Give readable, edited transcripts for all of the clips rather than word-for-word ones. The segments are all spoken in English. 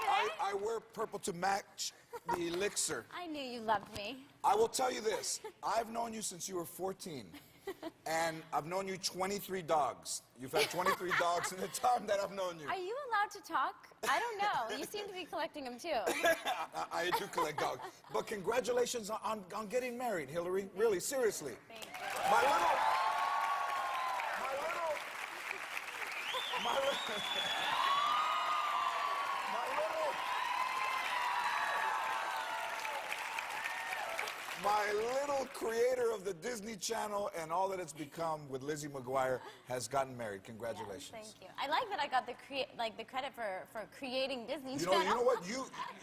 today? I wear purple to match the elixir. I knew you loved me. I will tell you this. I've known you since you were 14. And I've known you 23 dogs. You've had 23 dogs in the time that I've known you. Are you allowed to talk? I don't know. You seem to be collecting them too. I do collect dogs. But congratulations on getting married, Hillary. Really, seriously. Thank you. My little... My little creator of the Disney Channel and all that it's become with Lizzie McGuire has gotten married. Congratulations. Yes, thank you. I like that I got the credit for creating Disney You Channel. know what?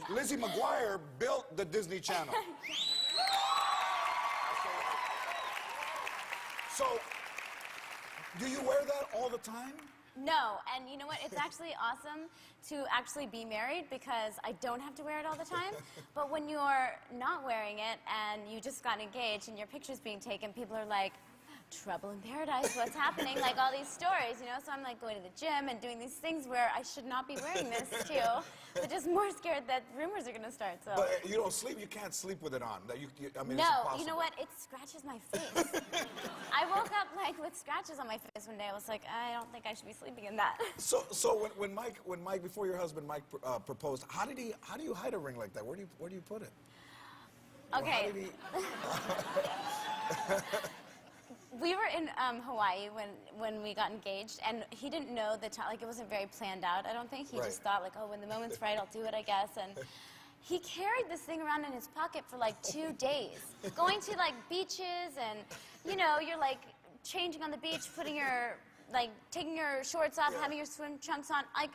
Lizzie McGuire built the Disney Channel. So, do you wear that all the time? No, and you know what? It's actually awesome to actually be married because I don't have to wear it all the time. But when you're not wearing it and you just got engaged and your picture's being taken, people are like, trouble in paradise, what's happening? Like all these stories, you know? So I'm like going to the gym and doing these things where I should not be wearing this too. But just more scared that rumors are going to start, so. But you don't sleep, you can't sleep with it on. I mean, it's no, impossible. you know what? It scratches my face. I woke up like with scratches on my face one day. I was like, I don't think I should be sleeping in that. So when Mike, before your husband Mike proposed, how do you hide a ring like that? Where do you put it? Okay. We were in Hawaii when we got engaged, and he didn't know the time. Like, it wasn't very planned out, I don't think. He just thought, like, oh, when the moment's right, I'll do it, I guess. And he carried this thing around in his pocket for, like, 2 days. Going to, like, beaches, and, you know, you're, like, changing on the beach, putting your, like, taking your shorts off, having your swim trunks on. Like,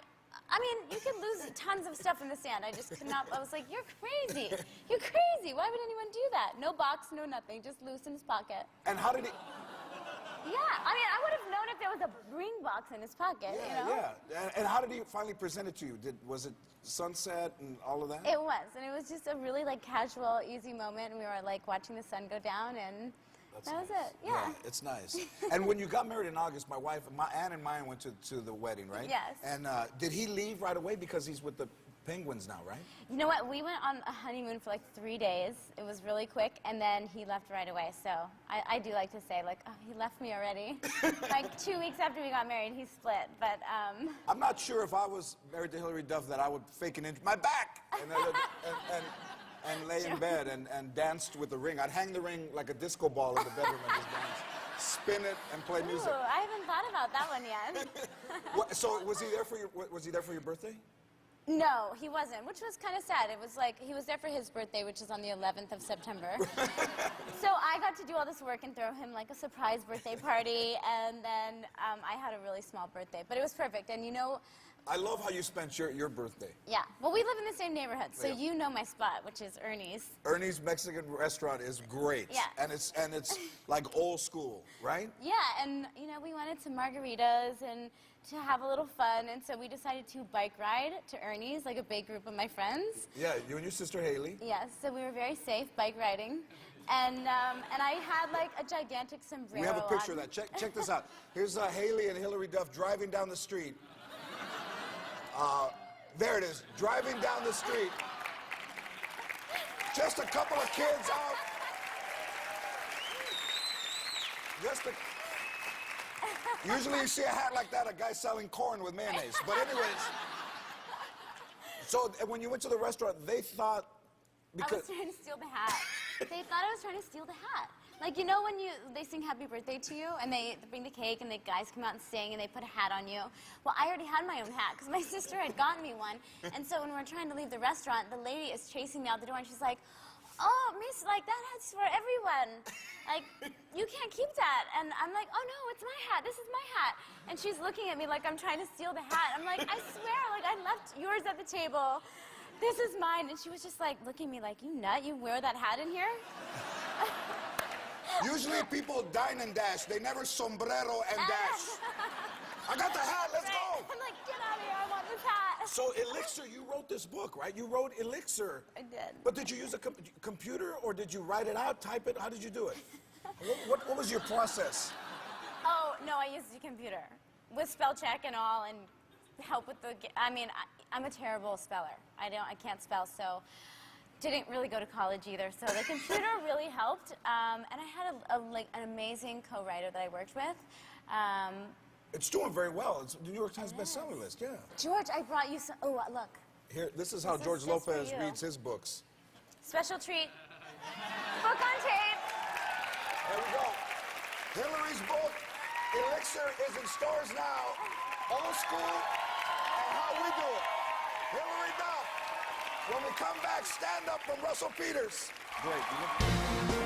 I mean, you could lose tons of stuff in the sand. I just could not. I was like, you're crazy. You're crazy. Why would anyone do that? No box, no nothing. Just loose in his pocket. And how did he... Yeah, I mean, I would have known if there was a ring box in his pocket, you know? Yeah. And how did he finally present it to you? Was it sunset and all of that? It was, and it was just a really, like, casual, easy moment, and we were, like, watching the sun go down, and that was it. Yeah. It's nice. And when you got married in August, my wife, Ann and mine went to the wedding, right? Yes. And did he leave right away because he's with the Penguins now, right? You know what? We went on a honeymoon for like 3 days. It was really quick, and then he left right away. So I do like to say, like, oh, he left me already. Like 2 weeks after we got married, he split. But I'm not sure if I was married to Hillary Duff that I would fake an inch my back and lay in bed and danced with the ring. I'd hang the ring like a disco ball in the bedroom and just dance, spin it, and play music. Ooh, I haven't thought about that one yet. So was he there for your birthday? No, he wasn't, which was kind of sad. It was like, he was there for his birthday, which is on the 11th of September. So I got to do all this work and throw him like a surprise birthday party, and then I had a really small birthday, but it was perfect. And you know... I love how you spent your birthday. Yeah. Well, we live in the same neighborhood, so you know my spot, which is Ernie's. Ernie's Mexican restaurant is great. Yeah. And it's like old school, right? Yeah, and you know, we wanted some margaritas and to have a little fun, and so we decided to bike ride to Ernie's, like a big group of my friends. Yeah, you and your sister Haley. Yes, so we were very safe bike riding. And I had like a gigantic sombrero. We have a picture of that. Check this out. Here's Haley and Hillary Duff driving down the street. There it is, driving down the street. Just a couple of kids out. Usually you see a hat like that, a guy selling corn with mayonnaise. But anyways, so when you went to the restaurant, they thought... I was trying to steal the hat. They thought I was trying to steal the hat. Like, you know when they sing happy birthday to you, and they bring the cake, and the guys come out and sing, and they put a hat on you? Well, I already had my own hat, because my sister had gotten me one. And so when we're trying to leave the restaurant, the lady is chasing me out the door, and she's like, oh, miss, like, that hat's for everyone. Like, you can't keep that. And I'm like, oh, no, it's my hat. This is my hat. And she's looking at me like I'm trying to steal the hat. I'm like, I swear, like, I left yours at the table. This is mine. And she was just like looking at me like, you nut, you wear that hat in here? Usually people dine and dash. They never sombrero and dash. I got the hat, let's go. I'm like, get out of here, I want this hat. So Elixir, you wrote this book, right? You wrote Elixir. I did. But did you use a computer or did you write it out, type it? How did you do it? What was your process? Oh, no, I used a computer with spell check and all, and help with the. I mean, I'm a terrible speller. I can't spell, so didn't really go to college either. So the computer really helped, and I had like an amazing co-writer that I worked with. It's doing very well. It's the New York Times bestseller list. Yeah. George, I brought you some. Oh, look. Here, this is how This is George just for Lopez you. reads his books. Special treat. Book on tape. There we go. Hillary's book, Elixir, is in stores now. Old School and How We Do It. Hillary Duff. When we come back, stand up from Russell Peters. Great.